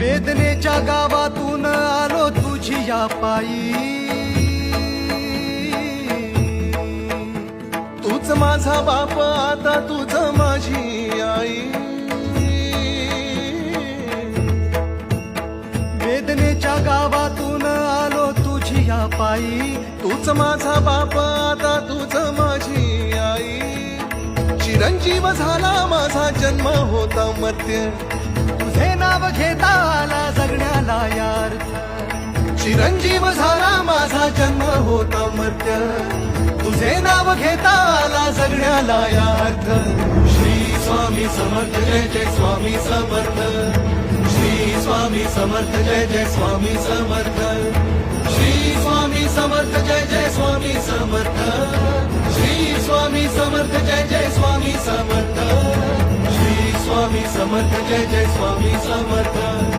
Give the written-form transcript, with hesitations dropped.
वेदनेच्या गावातून आलो तुझी या पायी, तूच माझा बाप आता तुझ माझी आई, वेदनेच्या गावातून आलो तुझी या पायी, तूच माझा बाप आता तुझ माझी आई. चिरंजीव झाला माझा जन्म होता मर्त्य, तुझे नाव घेता आला जगण्याला यार. चिरंजीव झाला माझा जन्म होता मर्त्य, तुझे नाव घेता आला जगण्याला यार. श्री स्वामी समर्थ जय जय स्वामी समर्थ, श्री स्वामी समर्थ जय जय स्वामी समर्थ, श्री स्वामी समर्थ जय जय स्वामी समर्थ, श्री स्वामी समर्थ जय जय स्वामी समर्थ, श्री स्वामी समर्थ जय जय स्वामी समर्थ.